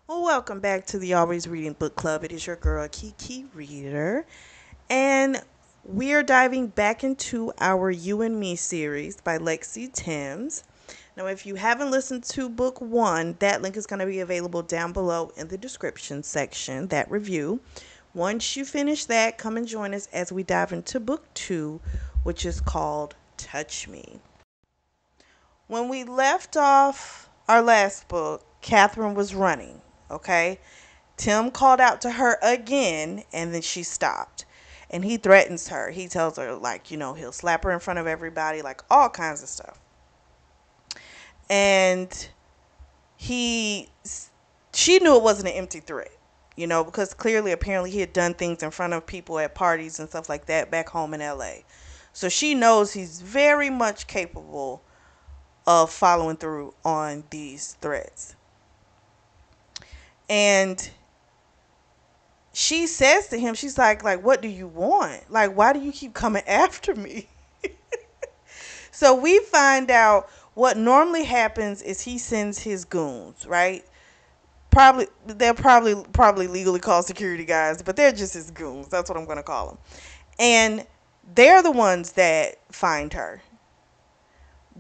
Well, welcome back to the Always Reading Book Club. It is your girl, Kiki Reader. And we are diving back into our You and Me series by Lexi Timms. Now, if you haven't listened to book one, that link is going to be available down below in the description section, that review. Once you finish that, come and join us as we dive into book two, which is called Touch Me. When we left off our last book, Catherine was running, okay? Tim called out to her again and then she stopped. And he threatens her. He tells her, like, he'll slap her in front of everybody, like all kinds of stuff. And he, she knew it wasn't an empty threat, because clearly, apparently, he had done things in front of people at parties and stuff like that back home in LA. So she knows he's very much capable of following through on these threats. And she says to him, she's like, what do you want? Like, why do you keep coming after me? So we find out what normally happens is he sends his goons, right? They're probably legally called security guys, but they're just his goons. That's what I'm going to call them. And they're the ones that find her.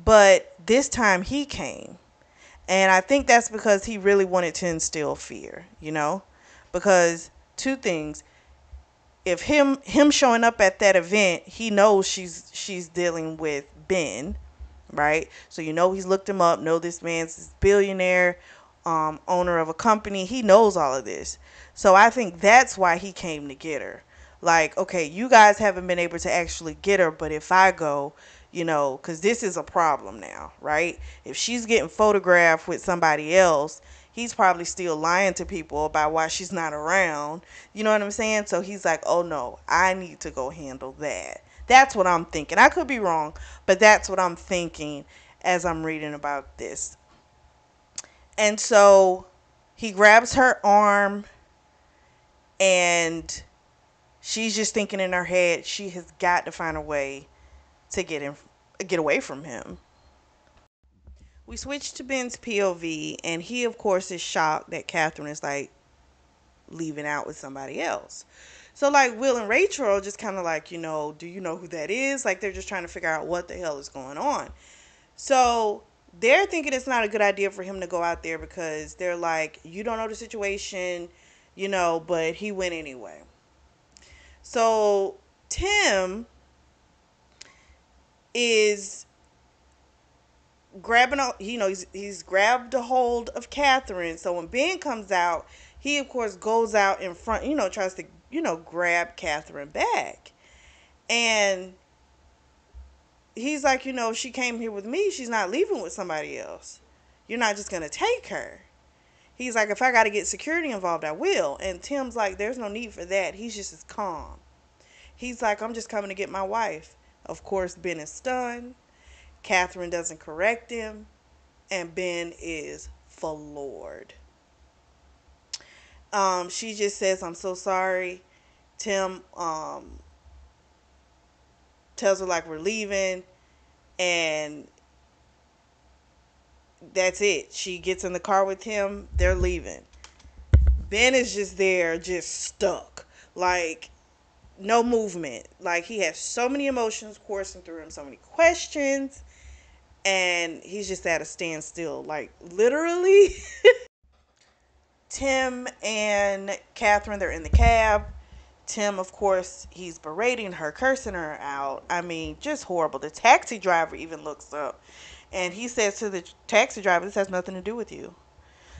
But this time he came. And I think that's because he really wanted to instill fear, Because two things. If him showing up at that event, he knows she's dealing with Ben, right? So he's looked him up, know this man's this billionaire, owner of a company. He knows all of this. So I think that's why he came to get her. Like, okay, you guys haven't been able to actually get her, but if I go, because this is a problem now, right? If she's getting photographed with somebody else, he's probably still lying to people about why she's not around. You know what I'm saying? So he's like, oh no, I need to go handle that. That's what I'm thinking. I could be wrong, but that's what I'm thinking as I'm reading about this. And so he grabs her arm and she's just thinking in her head she has got to find a way to get away from him. We switch to Ben's POV and he of course is shocked that Catherine is like leaving out with somebody else. So like Will and Rachel are just kind of like, do you know who that is? Like they're just trying to figure out what the hell is going on. So they're thinking it's not a good idea for him to go out there because they're like, you don't know the situation, but he went anyway. So Tim is grabbing, he's grabbed a hold of Catherine. So when Ben comes out, he of course goes out in front, tries to, grab Catherine back. And he's like, she came here with me. She's not leaving with somebody else. You're not just going to take her. He's like, if I got to get security involved, I will. And Tim's like, there's no need for that. He's just as calm. He's like, I'm just coming to get my wife. Of course, Ben is stunned. Catherine doesn't correct him. And Ben is floored. She just says, I'm so sorry. Tim tells her like we're leaving. And that's it. She gets in the car with him. They're leaving. Ben is just there, just stuck. Like, no movement. Like, he has so many emotions coursing through him, so many questions. And he's just at a standstill. Like, literally. Tim and Catherine, they're in the cab. Tim, of course, he's berating her, cursing her out. I mean, just horrible. The taxi driver even looks up. And he says to the taxi driver, this has nothing to do with you.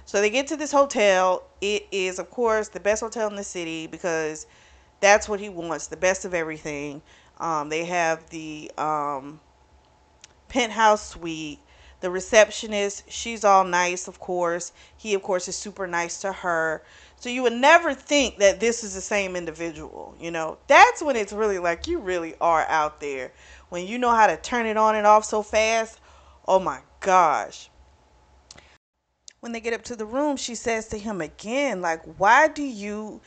So they get to this hotel. It is, of course, the best hotel in the city because that's what he wants, the best of everything. They have the penthouse suite. The receptionist, she's all nice, of course. He, of course, is super nice to her. So you would never think that this is the same individual, That's when it's really like you really are out there. When you know how to turn it on and off so fast. Oh, my gosh. When they get up to the room, she says to him again, like, why do you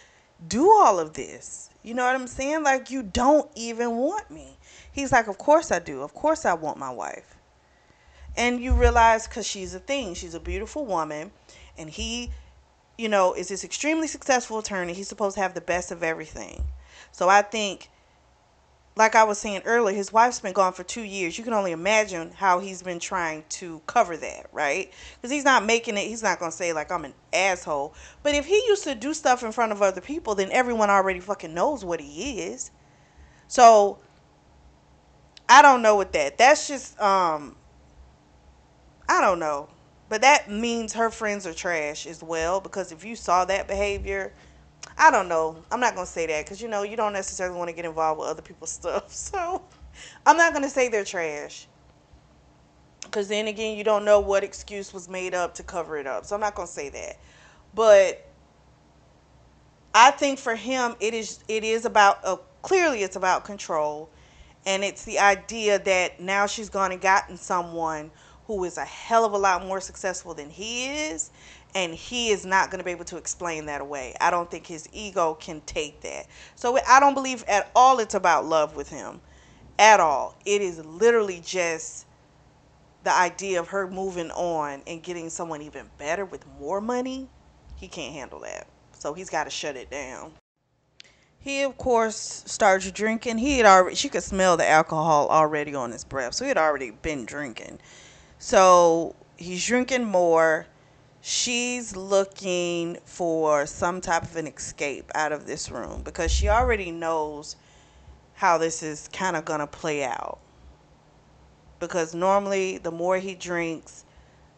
do all of this? You know what I'm saying? Like, you don't even want me. He's like, of course I do. Of course I want my wife. And you realize because she's a thing. She's a beautiful woman. And he is this extremely successful attorney. He's supposed to have the best of everything. So I think, like I was saying earlier, his wife's been gone for 2 years. You can only imagine how he's been trying to cover that, right? Because he's not making it, he's not going to say, like, I'm an asshole. But if he used to do stuff in front of other people, then everyone already fucking knows what he is. So I don't know with that. That's just, I don't know. But that means her friends are trash as well. Because if you saw that behavior, I don't know. I'm not going to say that because, you don't necessarily want to get involved with other people's stuff. So I'm not going to say they're trash because then again, you don't know what excuse was made up to cover it up. So I'm not going to say that. But I think for him, it is about, clearly it's about control. And it's the idea that now she's gone and gotten someone who is a hell of a lot more successful than he is. And he is not going to be able to explain that away. I don't think his ego can take that. So I don't believe at all it's about love with him. At all. It is literally just the idea of her moving on and getting someone even better with more money. He can't handle that. So he's got to shut it down. He, of course, starts drinking. She could smell the alcohol already on his breath. So he had already been drinking. So he's drinking more. She's looking for some type of an escape out of this room because she already knows how this is kind of going to play out. Because normally, the more he drinks,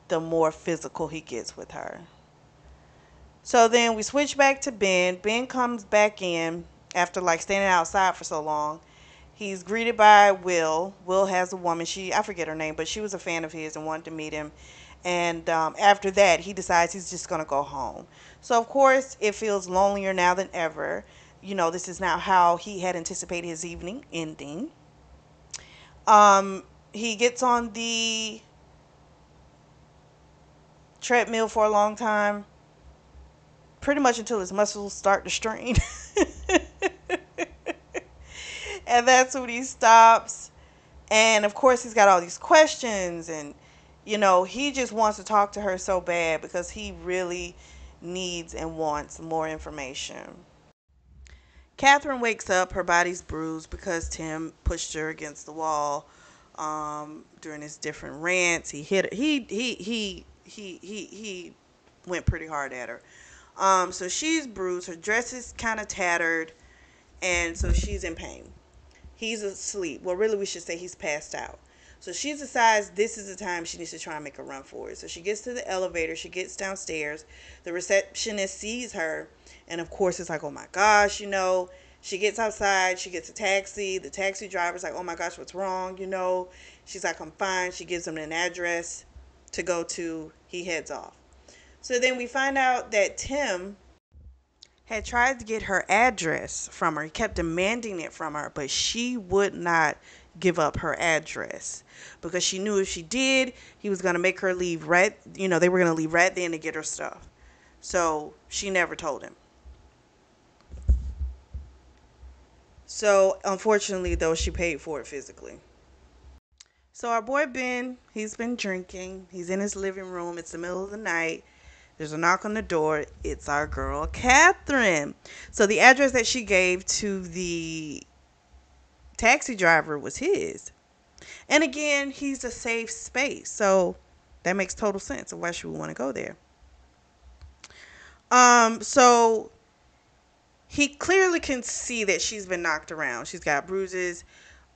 the more physical he gets with her. So then we switch back to Ben. Ben comes back in after like standing outside for so long. He's greeted by Will. Will has a woman. I forget her name, but she was a fan of his and wanted to meet him. And after that, he decides he's just going to go home. So, of course, it feels lonelier now than ever. This is not how he had anticipated his evening ending. He gets on the treadmill for a long time, pretty much until his muscles start to strain. And that's when he stops. And of course, he's got all these questions. And, he just wants to talk to her so bad because he really needs and wants more information. Catherine wakes up. Her body's bruised because Tim pushed her against the wall during his different rants. He hit her. He went pretty hard at her. So she's bruised. Her dress is kind of tattered. And so she's in pain. He's asleep. Well, really, we should say he's passed out. So she decides this is the time she needs to try and make a run for it. So she gets to the elevator. She gets downstairs. The receptionist sees her. And, of course, it's like, oh, my gosh, She gets outside. She gets a taxi. The taxi driver's like, oh, my gosh, what's wrong, She's like, I'm fine. She gives him an address to go to. He heads off. So then we find out that Tim had tried to get her address from her. He kept demanding it from her, but she would not give up her address because she knew if she did, he was going to make her leave they were going to leave right then to get her stuff. So she never told him. So unfortunately, though, she paid for it physically. So our boy Ben, he's been drinking. He's in his living room. It's the middle of the night. There's a knock on the door. It's our girl, Catherine. So the address that she gave to the taxi driver was his. And again, he's a safe space. So that makes total sense of why she would want to go there. So he clearly can see that she's been knocked around. She's got bruises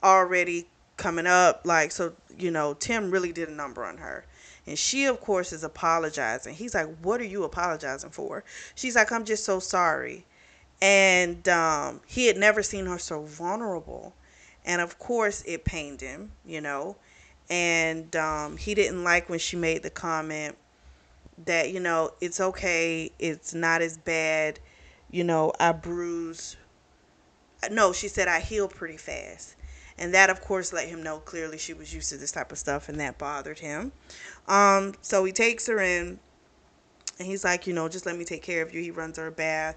already coming up. Tim really did a number on her. And she, of course, is apologizing. He's like, what are you apologizing for? She's like, I'm just so sorry. And he had never seen her so vulnerable. And, of course, it pained him, And he didn't like when she made the comment that, it's okay. It's not as bad. I bruise. No, she said I heal pretty fast. And that, of course, let him know clearly she was used to this type of stuff, and that bothered him. So he takes her in, and he's like, just let me take care of you. He runs her a bath,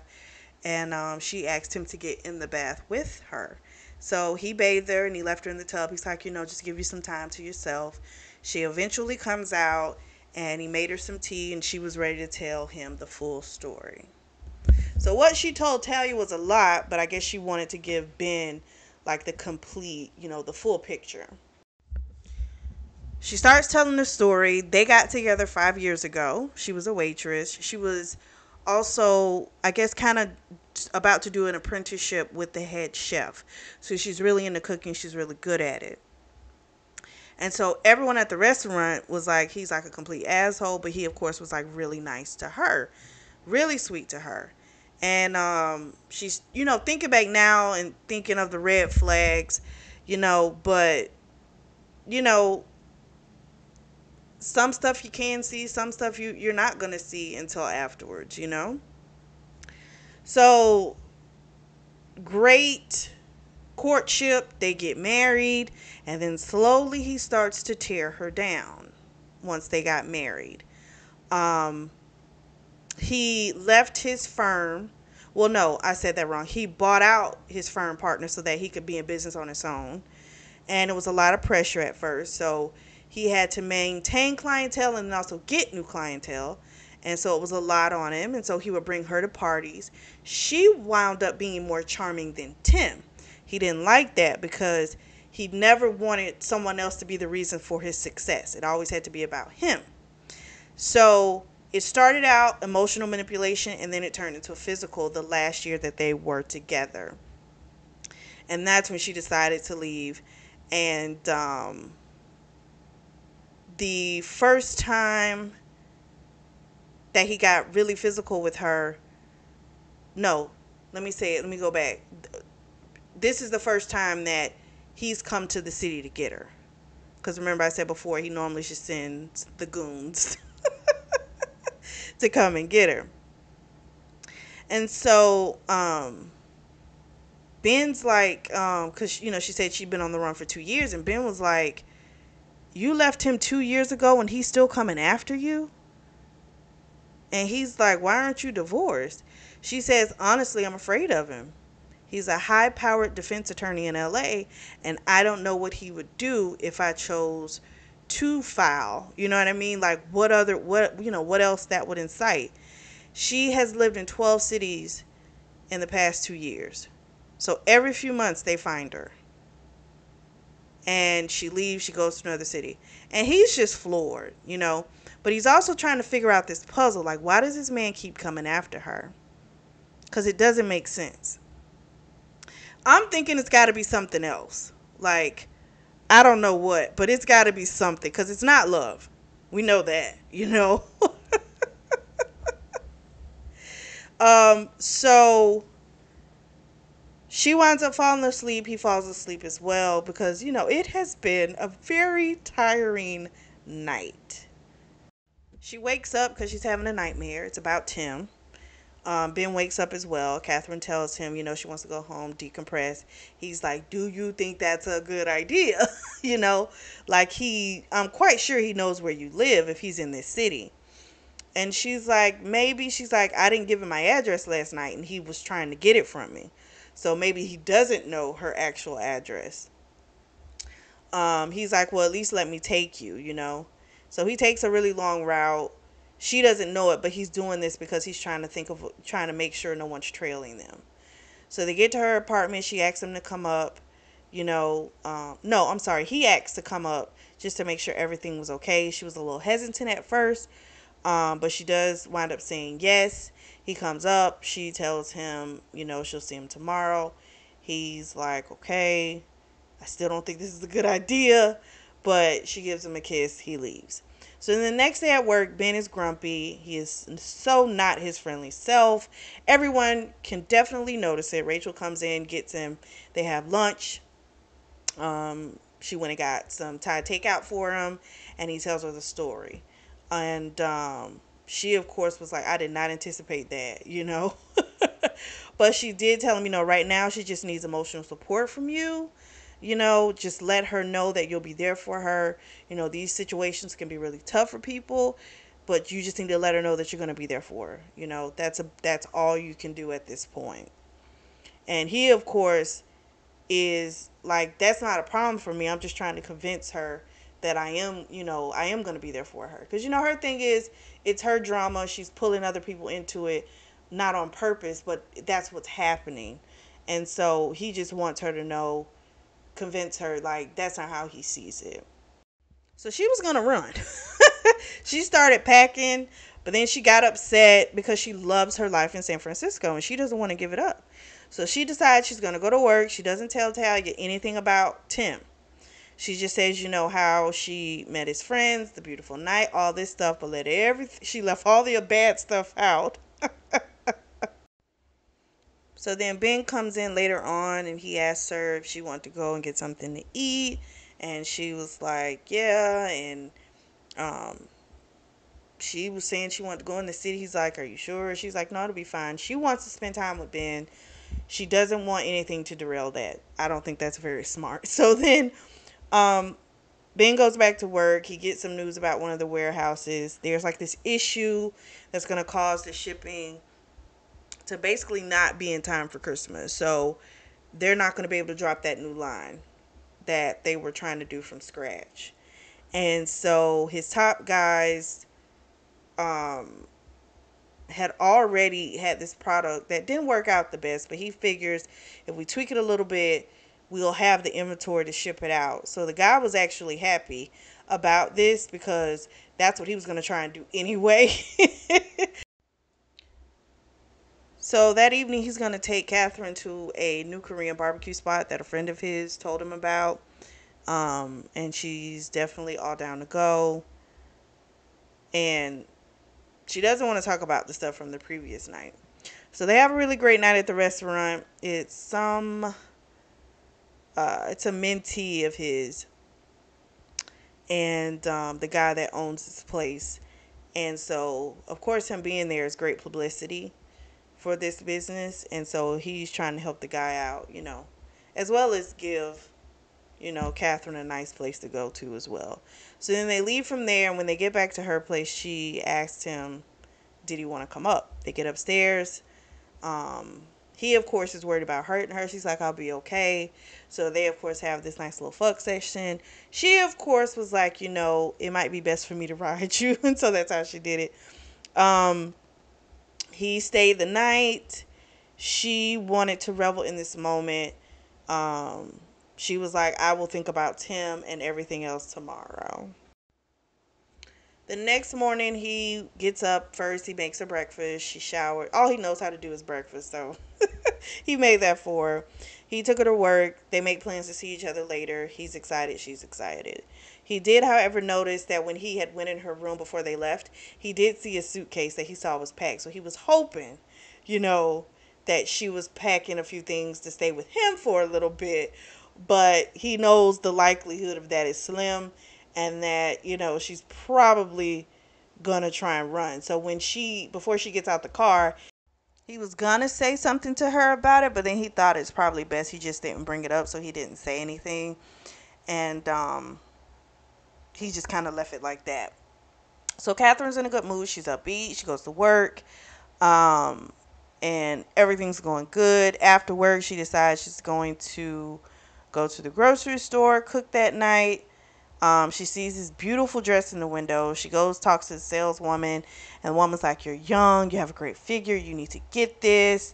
and she asked him to get in the bath with her. So he bathed her, and he left her in the tub. He's like, just give you some time to yourself. She eventually comes out, And he made her some tea, and she was ready to tell him the full story. So what she told Talia was a lot, but I guess she wanted to give Ben like the complete, the full picture. She starts telling the story. They got together 5 years ago. She was a waitress. She was also, I guess, kind of about to do an apprenticeship with the head chef. So she's really into cooking. She's really good at it. And so everyone at the restaurant was like, he's like a complete asshole, but he, of course, was like really nice to her, really sweet to her. And she's, thinking back now and thinking of the red flags, but, you know, some stuff you can see, some stuff you're not going to see until afterwards. So great courtship, they get married, and then slowly he starts to tear her down once they got married. Um, he left his firm. Well, no, I said that wrong. He bought out his firm partner so that he could be in business on his own. And it was a lot of pressure at first. So he had to maintain clientele and also get new clientele. And so it was a lot on him. And so he would bring her to parties. She wound up being more charming than Tim. He didn't like that because he never wanted someone else to be the reason for his success. It always had to be about him. So it started out emotional manipulation, and then it turned into a physical the last year that they were together. And that's when she decided to leave. And the first time that he got really physical with her, no, let me say it, let me go back. This is the first time that he's come to the city to get her. Because remember, I said before, he normally just sends the goons to come and get her. And so Ben's like, because she said she'd been on the run for 2 years, and Ben was like, you left him 2 years ago and he's still coming after you? And he's like, why aren't you divorced? She says, honestly, I'm afraid of him. He's a high powered defense attorney in LA, and I don't know what he would do if I chose to file. You know what I mean? Like what else that would incite. She has lived in 12 cities in the past 2 years. So every few months they find her. And she leaves, she goes to another city. And he's just floored. But he's also trying to figure out this puzzle. Like, why does this man keep coming after her? Because it doesn't make sense. I'm thinking it's got to be something else. Like, I don't know what, but it's got to be something. Because it's not love. We know that. So she winds up falling asleep. He falls asleep as well because, it has been a very tiring night. She wakes up because she's having a nightmare. It's about Tim. Ben wakes up as well. Catherine tells him, she wants to go home, decompress. He's like, do you think that's a good idea? Like I'm quite sure he knows where you live if he's in this city. And she's like, maybe. She's like, I didn't give him my address last night and he was trying to get it from me. So maybe he doesn't know her actual address. He's like, well, at least let me take you. So he takes a really long route. She doesn't know it, but he's doing this because he's trying to make sure no one's trailing them. So they get to her apartment. She asks him to come up. No, I'm sorry. He asked to come up just to make sure everything was okay. She was a little hesitant at first, but she does wind up saying yes. He comes up. She tells him, she'll see him tomorrow. He's like, okay, I still don't think this is a good idea, but she gives him a kiss. He leaves. So then the next day at work, Ben is grumpy. He is so not his friendly self. Everyone can definitely notice it. Rachel comes in, gets him. They have lunch. She went and got some Thai takeout for him, and he tells her the story. And she, of course, was like, I did not anticipate that. But she did tell him, right now she just needs emotional support from you. Just let her know that you'll be there for her. These situations can be really tough for people, but you just need to let her know that you're going to be there for her. That's all you can do at this point. And he, of course, is like, that's not a problem for me. I'm just trying to convince her that I am, I am going to be there for her. Because, her thing is, it's her drama. She's pulling other people into it, not on purpose, but that's what's happening. And so he just wants her to know, convince her, like, that's not how he sees it. So she was going to run. She started packing, but then she got upset because she loves her life in San Francisco and she doesn't want to give it up. So she decides she's going to go to work. She doesn't tell Talia anything about Tim. She just says, how she met his friends, the beautiful night, all this stuff, but she left all the bad stuff out. So then Ben comes in later on and he asks her if she wanted to go and get something to eat. And she was like, yeah. And um, she was saying she wanted to go in the city. He's like, are you sure? She's like, no, it'll be fine. She wants to spend time with Ben. She doesn't want anything to derail that. I don't think that's very smart. So then um, Ben goes back to work. He gets some news about one of the warehouses. There's like this issue that's going to cause the shipping to basically not be in time for Christmas. So they're not going to be able to drop that new line that they were trying to do from scratch. And so his top guys um, had already had this product that didn't work out the best, but he figures if we tweak it a little bit, we'll have the inventory to ship it out. So the guy was actually happy about this because that's what he was going to try and do anyway. So that evening, he's going to take Catherine to a new Korean barbecue spot that a friend of his told him about. And she's definitely all down to go. And she doesn't want to talk about the stuff from the previous night. So they have a really great night at the restaurant. It's it's a mentee of his, and the guy that owns this place. And so, of course, him being there is great publicity for this business. And so he's trying to help the guy out, as well as give, Catherine a nice place to go to as well. So then they leave from there. And when they get back to her place, she asked him, did he want to come up? They get upstairs. Um, he, of course, is worried about hurting her. She's like, I'll be okay. So they, of course, have this nice little fuck session. She, of course, was like, it might be best for me to ride you. And so that's how she did it. He stayed the night. She wanted to revel in this moment. Um, she was like, I will think about Tim and everything else tomorrow. The next morning, he gets up first. He makes her breakfast. She showered. All he knows how to do is breakfast, so he made that for her. He took her to work. They make plans to see each other later. He's excited. She's excited. He did, however, notice that when he had went in her room before they left, he did see a suitcase that he saw was packed. So he was hoping, you know, that she was packing a few things to stay with him for a little bit. But he knows the likelihood of that is slim and that, she's probably gonna try and run. So before she gets out the car, he was gonna say something to her about it, but then he thought it's probably best he just didn't bring it up, so he didn't say anything. And he just kind of left it like that. So Catherine's in a good mood. She's upbeat. She goes to work. Um, and everything's going good. After work, she decides she's going to go to the grocery store, cook that night. She sees this beautiful dress in the window. She goes, talks to the saleswoman, and the woman's like, you're young, you have a great figure, you need to get this.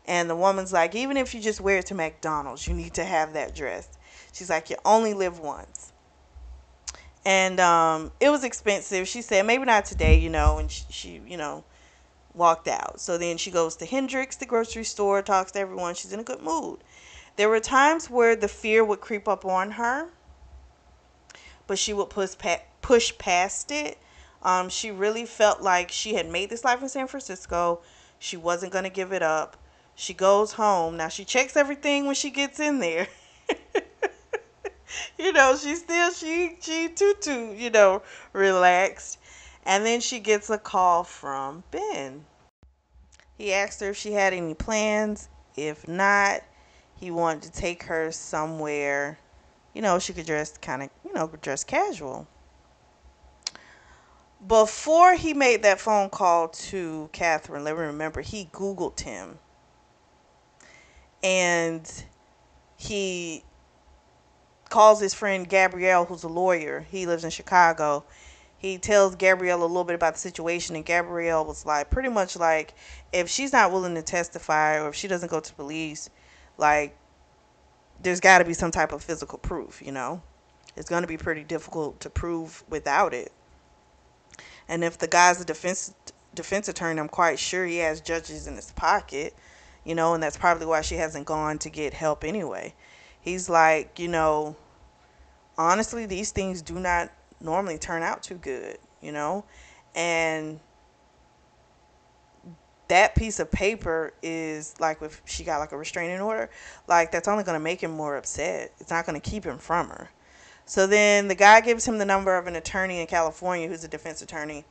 And the woman's like, even if you just wear it to McDonald's, you need to have that dress. She's like, you only live once. And it was expensive. She said, maybe not today, and she walked out. So then she goes to Hendrix, the grocery store, talks to everyone. She's in a good mood. There were times where the fear would creep up on her, but she would push past it. She really felt like she had made this life in San Francisco. She wasn't going to give it up. She goes home. Now, she checks everything when she gets in there. She too, relaxed. And then she gets a call from Ben. He asked her if she had any plans. If not, he wanted to take her somewhere, she could dress dress casual. Before he made that phone call to Catherine, let me remember, he Googled him. And he calls his friend Gabrielle, who's a lawyer. He lives in Chicago. He tells Gabrielle a little bit about the situation, and Gabrielle was like, pretty much like, if she's not willing to testify or if she doesn't go to police, like, there's got to be some type of physical proof, you know? It's going to be pretty difficult to prove without it. And if the guy's a defense attorney, I'm quite sure he has judges in his pocket, you know, and that's probably why she hasn't gone to get help anyway. He's like, you know, honestly, these things do not normally turn out too good, you know? And that piece of paper is like, if she got like a restraining order, like that's only going to make him more upset. It's not going to keep him from her. So then the guy gives him the number of an attorney in California who's a defense attorney,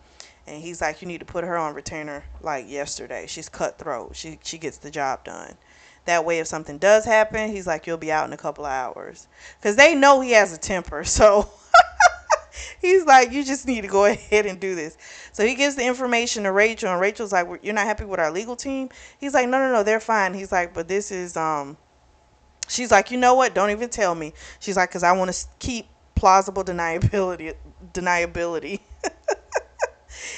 and he's like, you need to put her on retainer like yesterday. She's cutthroat. She gets the job done. That way, if something does happen, he's like, you'll be out in a couple of hours. Because they know he has a temper. So he's like, you just need to go ahead and do this. So he gives the information to Rachel, and Rachel's like, you're not happy with our legal team? He's like, no, they're fine. He's like, but this is, she's like, you know what? Don't even tell me. She's like, because I want to keep plausible deniability.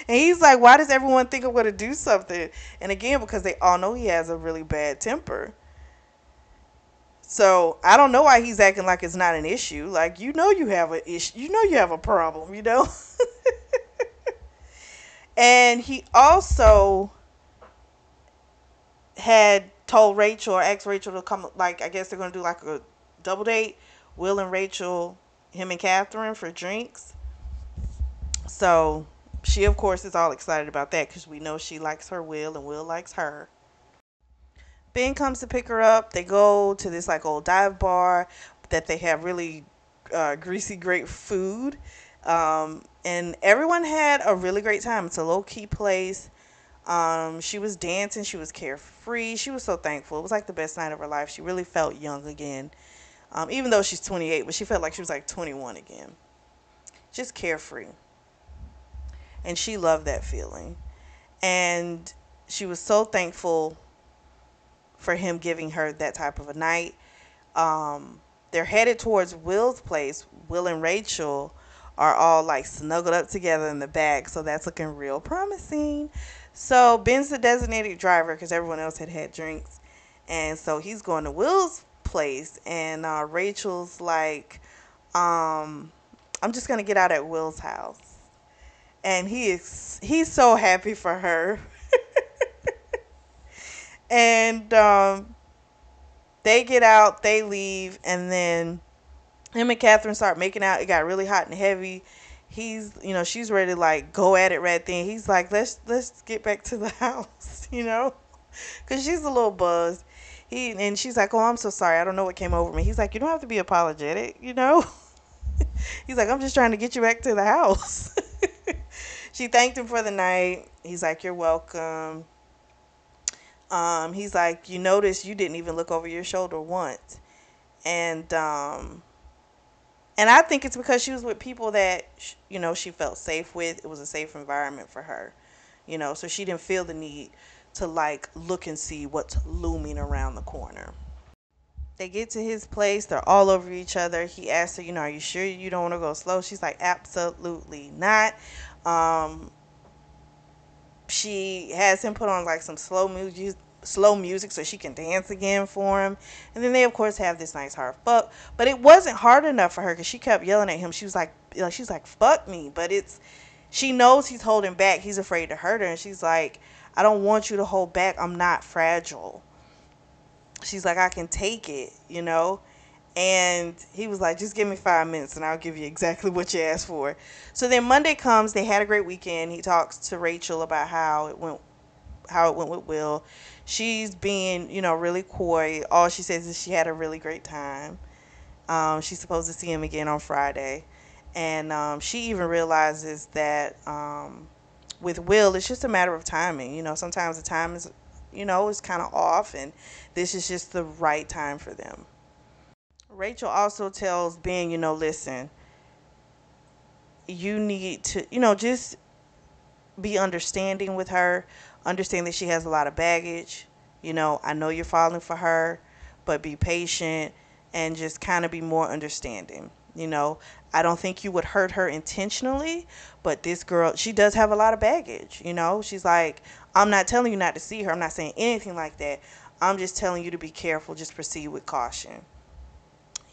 And he's like, why does everyone think I'm going to do something? And again, because they all know he has a really bad temper. So I don't know why he's acting like it's not an issue. Like, you know you have an issue. You know you have a problem, you know? And he also had told Rachel, or asked Rachel to come, like, I guess they're going to do like a double date. Will and Rachel, him and Catherine, for drinks. So she, of course, is all excited about that because we know she likes her Will and Will likes her. Ben comes to pick her up. They go to this like old dive bar that they have really greasy, great food. And everyone had a really great time. It's a low key place. She was dancing. She was carefree. She was so thankful. It was like the best night of her life. She really felt young again. Even though she's 28, but she felt like she was like 21 again. Just carefree. And she loved that feeling. And she was so thankful for him giving her that type of a night. They're headed towards Will's place. Will and Rachel are all like snuggled up together in the back, so that's looking real promising. So Ben's the designated driver because everyone else had had drinks, and so he's going to Will's place, and Rachel's like, I'm just gonna get out at Will's house, and he's so happy for her. And they get out, they leave, and then him and Catherine start making out. It got really hot and heavy. He's, you know, she's ready to like go at it right then. He's like, let's get back to the house, you know, because she's a little buzzed. And she's like, oh, I'm so sorry. I don't know what came over me. He's like, you don't have to be apologetic, you know. He's like, I'm just trying to get you back to the house. She thanked him for the night. He's like, you're welcome. He's like, you notice you didn't even look over your shoulder once. And I think it's because she was with people that, you know, she felt safe with. It was a safe environment for her, you know, so she didn't feel the need to like look and see what's looming around the corner. They get to his place. They're all over each other. He asks her, you know, are you sure you don't want to go slow? She's like, absolutely not. Um, she has him put on like some slow music so she can dance again for him. And then they of course have this nice hard fuck, but it wasn't hard enough for her because she kept yelling at him. She was like, fuck me. But she knows he's holding back. He's afraid to hurt her, and she's like, I don't want you to hold back. I'm not fragile. She's like, I can take it, you know. And he was like, just give me 5 minutes and I'll give you exactly what you asked for. So then Monday comes. They had a great weekend. He talks to Rachel about how it went with Will. She's being, you know, really coy. All she says is she had a really great time. She's supposed to see him again on Friday. And she even realizes that with Will, it's just a matter of timing. You know, sometimes the time is, you know, is kind of off, and this is just the right time for them. Rachel also tells Ben, you know, listen, you need to, you know, just be understanding with her. Understand that she has a lot of baggage. You know, I know you're falling for her, but be patient. and just kind of be more understanding. You know, I don't think you would hurt her intentionally, but this girl, she does have a lot of baggage. You know, she's like, I'm not telling you not to see her. I'm not saying anything like that. I'm just telling you to be careful. Just proceed with caution.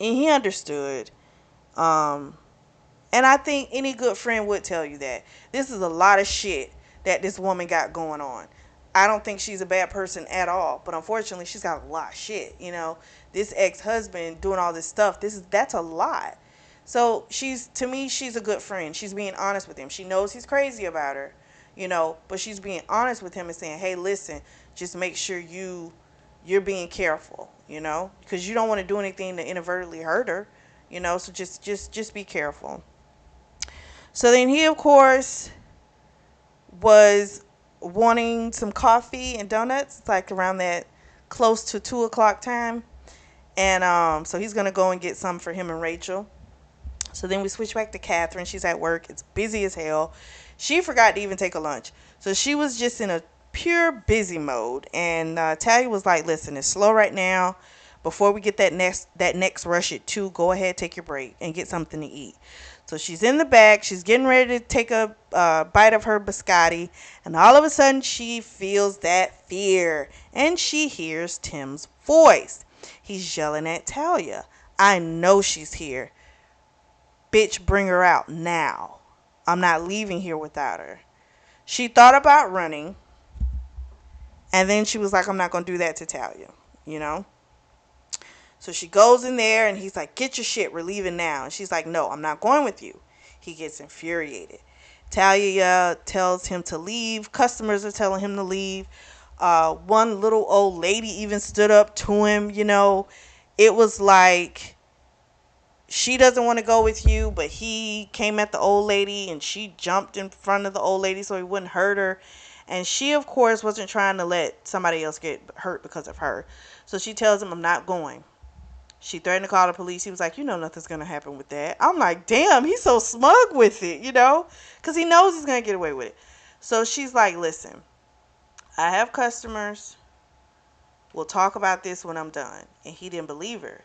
And he understood. Um, and I think any good friend would tell you that. This is a lot of shit that this woman got going on. I don't think she's a bad person at all, but unfortunately she's got a lot of shit, you know. This ex-husband doing all this stuff, that's a lot. So she's, to me, she's a good friend. She's being honest with him. She knows he's crazy about her, you know, but she's being honest with him and saying, "Hey, listen, just make sure you're being careful, you know, because you don't want to do anything to inadvertently hurt her, you know, so just be careful." So then he, of course, was wanting some coffee and donuts. It's like around that close to 2 o'clock time. And so he's going to go and get some for him and Rachel. So then we switch back to Catherine. She's at work. It's busy as hell. She forgot to even take a lunch. So she was just in a pure busy mode. And Talia was like, listen, it's slow right now. Before we get that next rush at 2, go ahead, take your break and get something to eat. So she's in the back. She's getting ready to take a bite of her biscotti. And all of a sudden, she feels that fear. And she hears Tim's voice. He's yelling at Talia. I know she's here. Bitch, bring her out now. I'm not leaving here without her. She thought about running. And then she was like, I'm not going to do that to Talia. You know? So she goes in there and he's like, get your shit, we're leaving now. And she's like, no, I'm not going with you. He gets infuriated. Talia tells him to leave. Customers are telling him to leave. One little old lady even stood up to him, you know. It was like, she doesn't want to go with you, but he came at the old lady and she jumped in front of the old lady so he wouldn't hurt her. And she, of course, wasn't trying to let somebody else get hurt because of her. So she tells him, I'm not going. She threatened to call the police. He was like, you know nothing's going to happen with that. I'm like, damn, he's so smug with it, you know, because he knows he's going to get away with it. So she's like, listen, I have customers. We'll talk about this when I'm done. And he didn't believe her.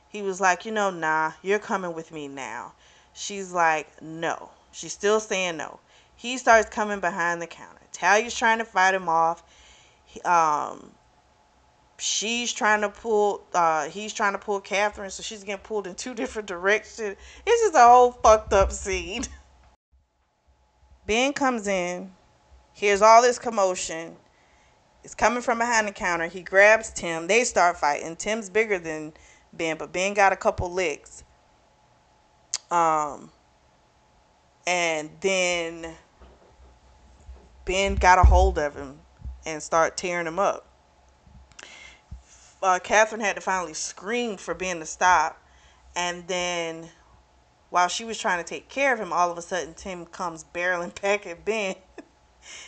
He was like, you know, nah, you're coming with me now. She's like, no. She's still saying no. He starts coming behind the counter. Talia's trying to fight him off. She's trying to pull, he's trying to pull Catherine, so she's getting pulled in two different directions. It's just a whole fucked up scene. Ben comes in, hears all this commotion. It's coming from behind the counter. He grabs Tim. They start fighting. Tim's bigger than Ben, but Ben got a couple licks. And then Ben got a hold of him and start tearing him up. Catherine had to finally scream for Ben to stop. And then while she was trying to take care of him, all of a sudden Tim comes barreling back at Ben.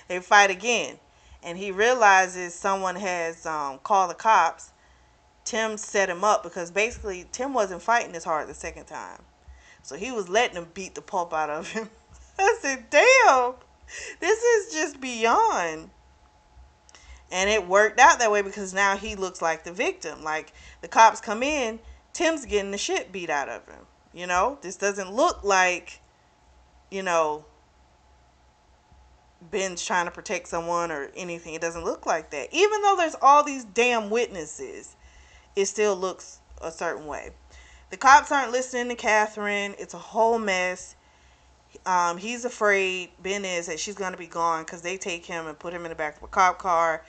They fight again. And he realizes someone has called the cops. Tim set him up because basically Tim wasn't fighting as hard the second time. So he was letting him beat the pulp out of him. I said, damn, this is just beyond. And it worked out that way because now he looks like the victim. Like, the cops come in, Tim's getting the shit beat out of him. You know, this doesn't look like, you know, Ben's trying to protect someone or anything. It doesn't look like that. Even though there's all these damn witnesses, it still looks a certain way. The cops aren't listening to Catherine. It's a whole mess. He's afraid, Ben is, that she's going to be gone because they take him and put him in the back of a cop car.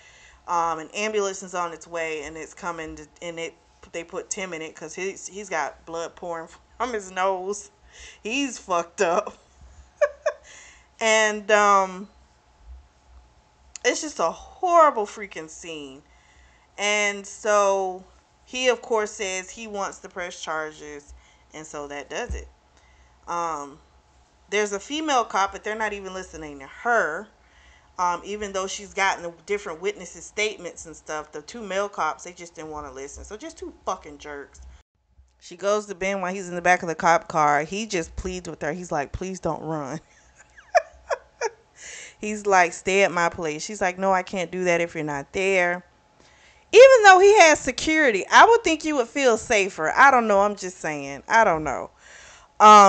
An ambulance is on its way and it's coming to, and they put Tim in it because he's got blood pouring from his nose. He's fucked up. And it's just a horrible freaking scene. And so he, of course, says he wants to press charges, and so that does it. There's a female cop, but they're not even listening to her. Even though she's gotten the different witnesses' statements and stuff, the two male cops, they just didn't want to listen. So just two fucking jerks. She goes to Ben while he's in the back of the cop car. He just pleads with her. He's like, please don't run. He's like, stay at my place. She's like, no, I can't do that if you're not there. Even though he has security, I would think you would feel safer. I don't know. I'm just saying. I don't know.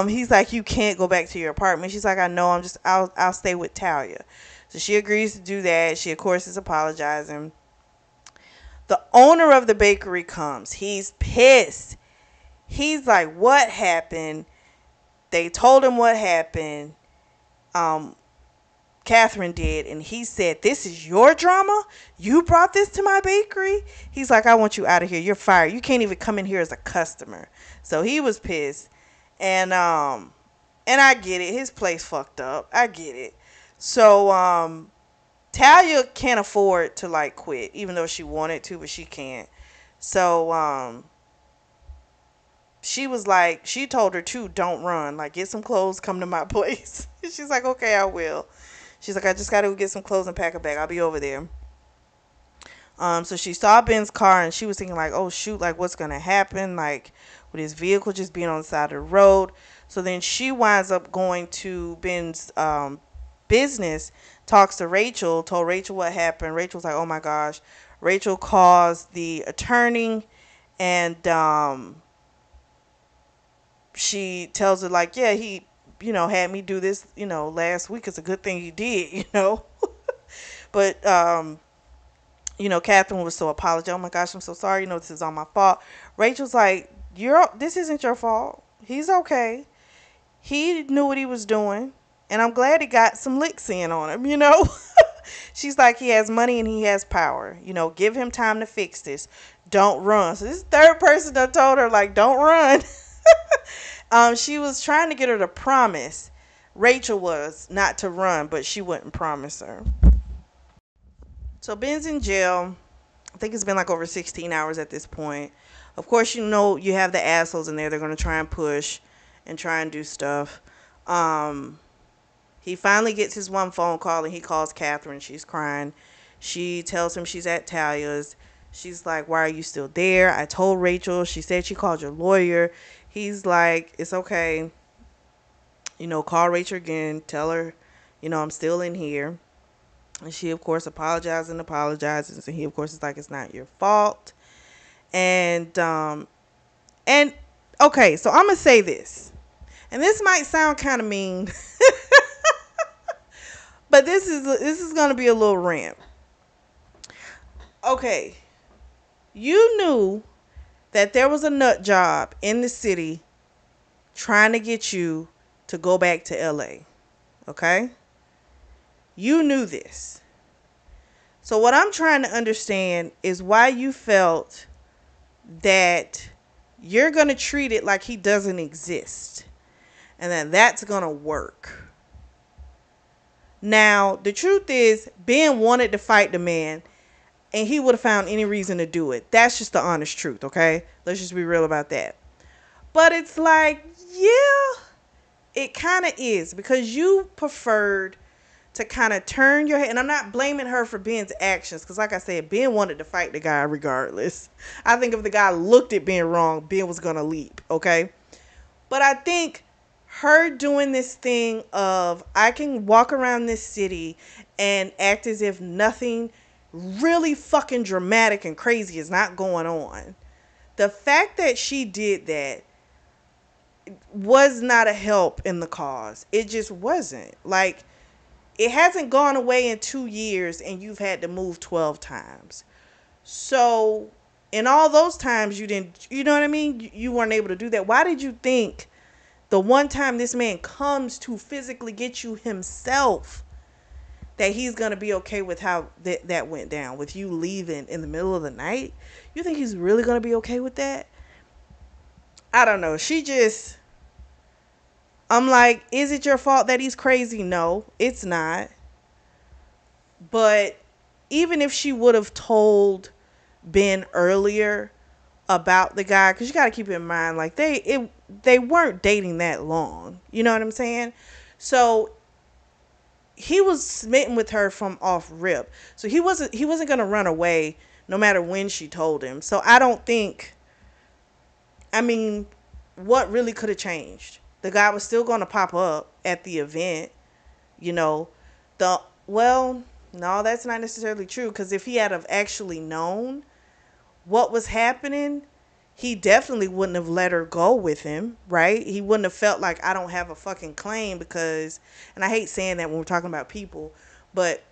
He's like, you can't go back to your apartment. She's like, I know. I'll stay with Talia. So she agrees to do that. She of course is apologizing. The owner of the bakery comes. He's pissed. He's like, what happened? They told him what happened. Um, Catherine did, and he said, this is your drama? You brought this to my bakery? He's like, I want you out of here. You're fired. You can't even come in here as a customer. So he was pissed. And I get it. His place fucked up. I get it. So Talia can't afford to like quit, even though she wanted to, but she can't. So she was like, she told her too, don't run. Like, get some clothes, come to my place. She's like, okay, I will. She's like, I just gotta go get some clothes and pack a bag. I'll be over there. So she saw Ben's car and she was thinking like, oh shoot, like what's gonna happen? Like with his vehicle just being on the side of the road. So then she winds up going to Ben's business, talks to Rachel, told Rachel what happened. Rachel's like, oh my gosh. Rachel calls the attorney and she tells her like, yeah, he, had me do this, last week. It's a good thing he did. But Catherine was so apologetic. Oh my gosh, I'm so sorry. This is all my fault. Rachel's like, this isn't your fault. He's okay. He knew what he was doing. And I'm glad he got some licks in on him. She's like, he has money and he has power. Give him time to fix this. Don't run. So this third person that told her, like, don't run. She was trying to get her to promise. Rachel was not to run, but she wouldn't promise her. So Ben's in jail. I think it's been like over 16 hours at this point. Of course, you have the assholes in there. They're going to try and push and try and do stuff. He finally gets his one phone call and he calls Catherine. She's crying. She tells him she's at Talia's. She's like, why are you still there? I told Rachel. She said she called your lawyer. He's like, it's okay. Call Rachel again. Tell her, I'm still in here. And she, of course, apologizes. And he, of course, is like, it's not your fault. And okay, so I'm going to say this. And this might sound kind of mean. But this is going to be a little rant. Okay. You knew that there was a nut job in the city trying to get you to go back to LA. Okay? You knew this. So what I'm trying to understand is why you felt that you're going to treat it like he doesn't exist. And that that's going to work. Now, the truth is, Ben wanted to fight the man. And he would have found any reason to do it. That's just the honest truth, okay? Let's just be real about that. But it's like, yeah, it kind of is. Because you preferred to kind of turn your head. And I'm not blaming her for Ben's actions. Because like I said, Ben wanted to fight the guy regardless. I think if the guy looked at Ben wrong, Ben was going to leap, okay? But I think her doing this thing of, I can walk around this city and act as if nothing really fucking dramatic and crazy is not going on. The fact that she did that was not a help in the cause. It just wasn't. Like, it hasn't gone away in 2 years and you've had to move 12 times. So in all those times you didn't, you know what I mean? You weren't able to do that. Why did you think the one time this man comes to physically get you himself, that he's going to be okay with how that went down, with you leaving in the middle of the night? You think he's really going to be okay with that? I don't know. I'm like, is it your fault that he's crazy? No, it's not. But even if she would have told Ben earlier about the guy, because you got to keep in mind, like, they weren't dating that long. You know what I'm saying? So he was smitten with her from off rip. So he wasn't going to run away no matter when she told him. So I don't think, I mean, what really could have changed? The guy was still going to pop up at the event, well, no, that's not necessarily true. Because if he had have actually known what was happening, he definitely wouldn't have let her go with him, right? He wouldn't have felt like I don't have a fucking claim because, and I hate saying that when we're talking about people, but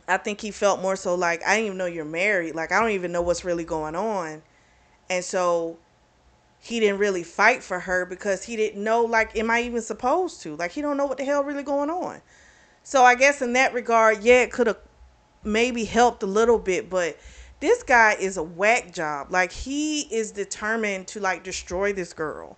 I think he felt more so like, I didn't even know you're married. Like, I don't even know what's really going on. And so he didn't really fight for her because he didn't know, like, am I even supposed to? Like, he don't know what the hell really going on. So I guess in that regard, yeah, it could have maybe helped a little bit, but this guy is a whack job. Like, he is determined to, like, destroy this girl.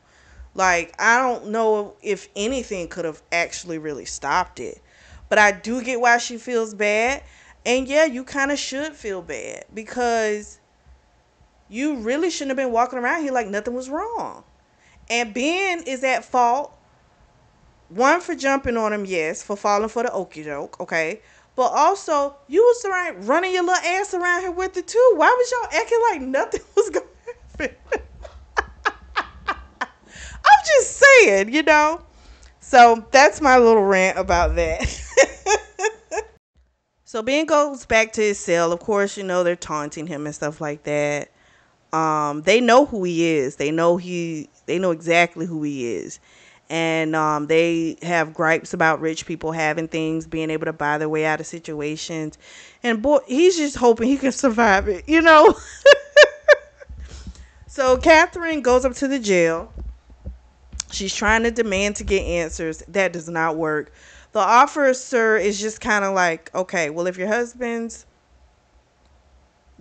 Like, I don't know if anything could have actually really stopped it. But I do get why she feels bad. And yeah, you kind of should feel bad because you really shouldn't have been walking around here like nothing was wrong. And Ben is at fault. One, for jumping on him, yes, for falling for the okie doke, okay. But also, you was right running your little ass around here with it too. Why was y'all acting like nothing was gonna happen? I'm just saying, you know. So that's my little rant about that. So Ben goes back to his cell. Of course, you know, they're taunting him and stuff like that. They know who he is. They know exactly who he is. And they have gripes about rich people having things, being able to buy their way out of situations. And boy, he's just hoping he can survive it, you know? So Catherine goes up to the jail. She's trying to demand to get answers. That does not work. The officer is just kind of like, okay, well, if your husband's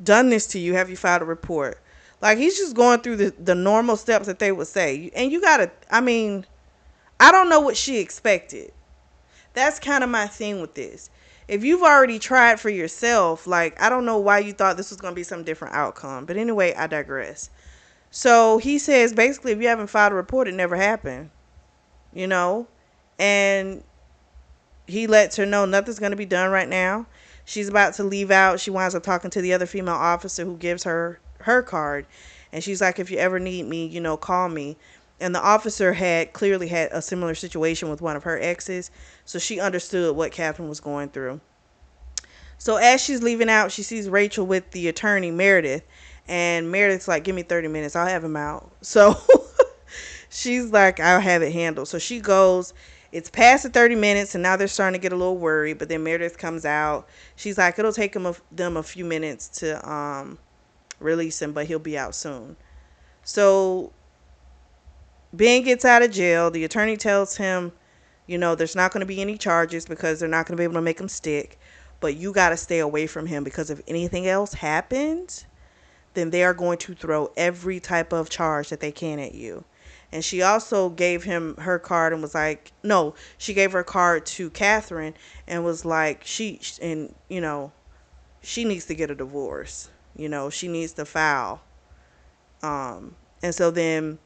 done this to you, have you filed a report? Like, he's just going through the normal steps that they would say. And you got to, I mean, I don't know what she expected. That's kind of my thing with this. If you've already tried for yourself, like, I don't know why you thought this was going to be some different outcome. But anyway, I digress. So he says, basically, if you haven't filed a report, it never happened. You know? And he lets her know nothing's going to be done right now. She's about to leave out. She winds up talking to the other female officer who gives her card. And she's like, if you ever need me, you know, call me. And the officer had clearly had a similar situation with one of her exes. So she understood what Catherine was going through. So as she's leaving out, she sees Rachel with the attorney, Meredith. And Meredith's like, give me 30 minutes. I'll have him out. So she's like, I'll have it handled. So she goes. It's past the 30 minutes, and now they're starting to get a little worried. But then Meredith comes out. She's like, it'll take them a few minutes to release him, but he'll be out soon. So Ben gets out of jail. The attorney tells him, you know, there's not going to be any charges because they're not going to be able to make him stick. But you got to stay away from him because if anything else happens, then they are going to throw every type of charge that they can at you. And she also gave him her card and was like, no, she gave her card to Catherine and was like, she needs to get a divorce. You know, she needs to file. And so then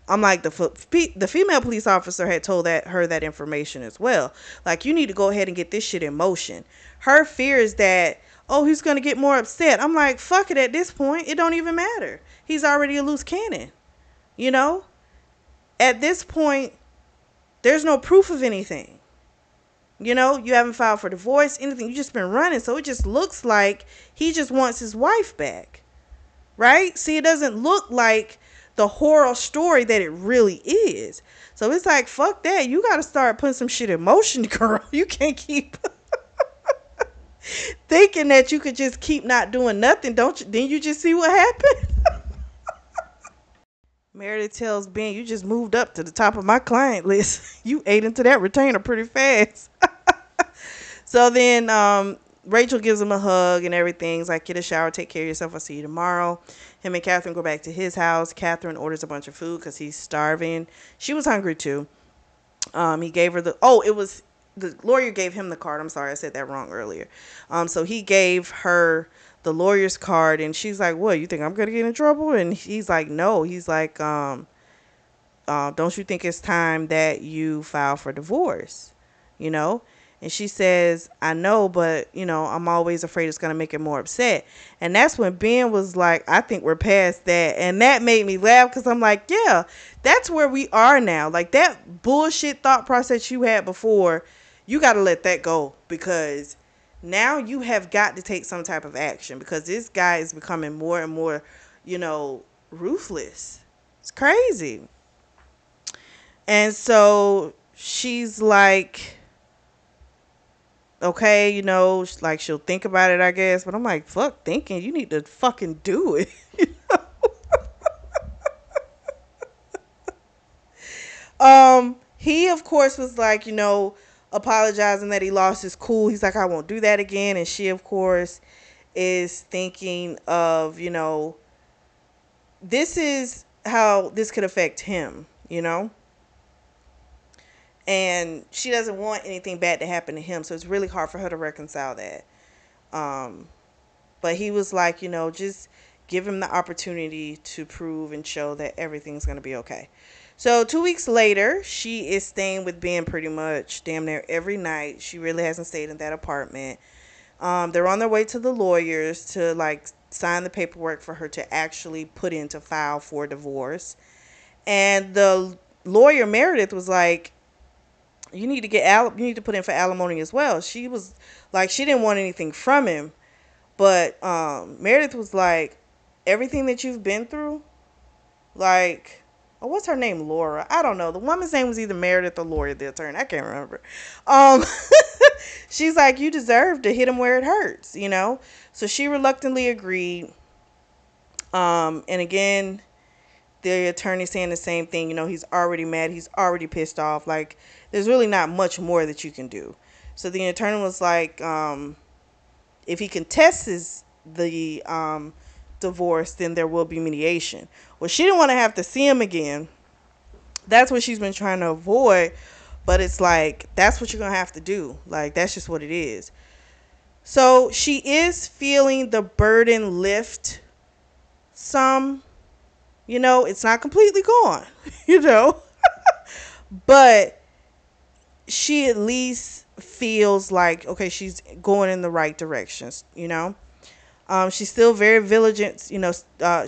I'm like, the female police officer had told her that information as well. Like, you need to go ahead and get this shit in motion. Her fear is that, oh, he's going to get more upset. I'm like, fuck it, at this point, it don't even matter. He's already a loose cannon. You know, at this point, there's no proof of anything. You know, you haven't filed for divorce, anything. You just been running. So it just looks like he just wants his wife back. Right? See, it doesn't look like the horror story that it really is. So it's like, fuck that. You got to start putting some shit in motion, girl. You can't keep thinking that you could just keep not doing nothing. Don't you? Then you just see what happened. Meredith tells Ben, you just moved up to the top of my client list. You ate into that retainer pretty fast. So then Rachel gives him a hug and everything's like, get a shower, take care of yourself. I'll see you tomorrow. Him and Catherine go back to his house. Catherine orders a bunch of food because he's starving. She was hungry too. He gave her the lawyer gave him the card. I'm sorry, I said that wrong earlier. So he gave her the lawyer's card and she's like, what, you think I'm gonna get in trouble? And he's like, no. He's like, don't you think it's time that you file for divorce? You know? And she says, I know, but you know, I'm always afraid it's gonna make him more upset. And that's when Ben was like, I think we're past that. And that made me laugh because I'm like, yeah, that's where we are now. Like, that bullshit thought process you had before, you got to let that go because Now you have got to take some type of action because this guy is becoming more and more, ruthless. It's crazy. And so she's like, okay, like she'll think about it, I guess. But I'm like, fuck thinking. You need to fucking do it. He of course was like, apologizing that he lost his cool. He's like, I won't do that again. And she of course is thinking of, this is how this could affect him. And she doesn't want anything bad to happen to him, so it's really hard for her to reconcile that. um but he was like, just give him the opportunity to prove and show that everything's going to be okay. So 2 weeks later, she is staying with Ben pretty much damn near every night. She really hasn't stayed in that apartment. They're on their way to the lawyers to like sign the paperwork for her to actually put in to file for divorce. And the lawyer Meredith was like, you need to you need to put in for alimony as well. She was like, she didn't want anything from him, but Meredith was like, everything that you've been through, like, oh, what's her name? Laura. I don't know. The woman's name was either Meredith or Laura, the attorney. I can't remember. Um, she's like, you deserve to hit him where it hurts. So she reluctantly agreed. And again, the attorney saying the same thing. He's already mad. He's already pissed off. Like, there's really not much more that you can do. So the attorney was like, if he contests the divorce, then there will be mediation. Well, she didn't want to have to see him again. That's what she's been trying to avoid. But it's like, that's what you're going to have to do. Like, that's just what it is. So she is feeling the burden lift some. It's not completely gone, but she at least feels like, okay, she's going in the right directions. She's still very vigilant,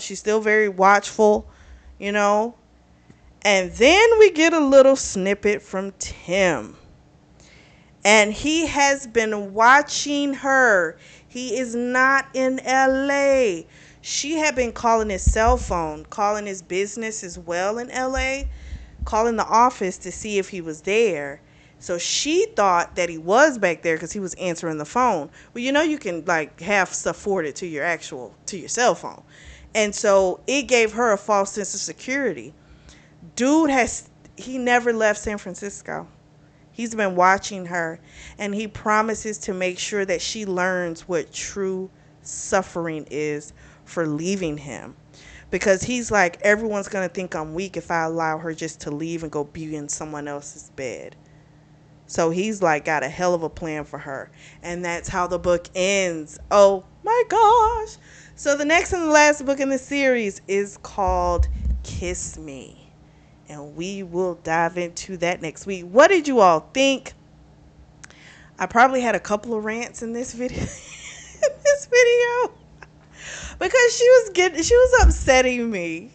she's still very watchful. And then we get a little snippet from Tim. And he has been watching her. He is not in LA. She had been calling his cell phone, calling his business as well in LA, calling the office to see if he was there. So she thought that he was back there because he was answering the phone. Well, you can like have stuff forwarded to your cell phone. And so it gave her a false sense of security. Dude he never left San Francisco. He's been watching her, and he promises to make sure that she learns what true suffering is for leaving him. Because he's like, everyone's going to think I'm weak if I allow her just to leave and go be in someone else's bed. So he's like got a hell of a plan for her. And that's how the book ends. Oh my gosh. So the next and the last book in the series is called Kiss Me. And we will dive into that next week. What did you all think? I probably had a couple of rants in this video. Because she was upsetting me.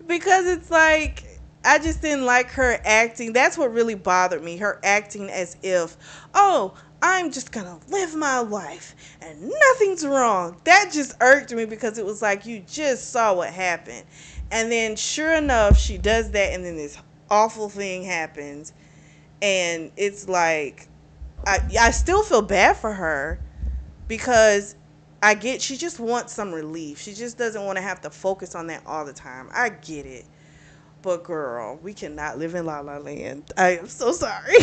Because it's like, I just didn't like her acting. That's what really bothered me. Her acting as if, oh, I'm just going to live my life and nothing's wrong. That just irked me because it was like, you just saw what happened. And then sure enough, she does that and then this awful thing happens. And it's like, I still feel bad for her because she just wants some relief. She just doesn't want to have to focus on that all the time. I get it. But girl, we cannot live in La La Land. I am so sorry.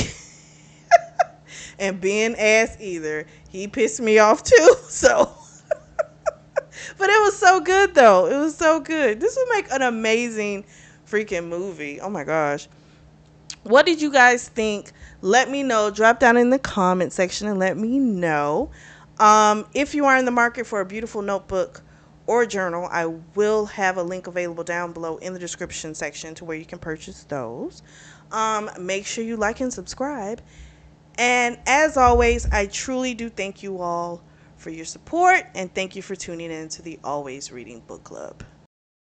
And Ben ass either. He pissed me off too. So, but it was so good though. It was so good. This would make an amazing freaking movie. Oh my gosh. What did you guys think? Let me know. Drop down in the comment section and let me know. If you are in the market for a beautiful notebook or journal, I will have a link available down below in the description section to where you can purchase those. Make sure you like and subscribe. And as always, I truly do thank you all for your support and thank you for tuning in to the Always Reading Book Club.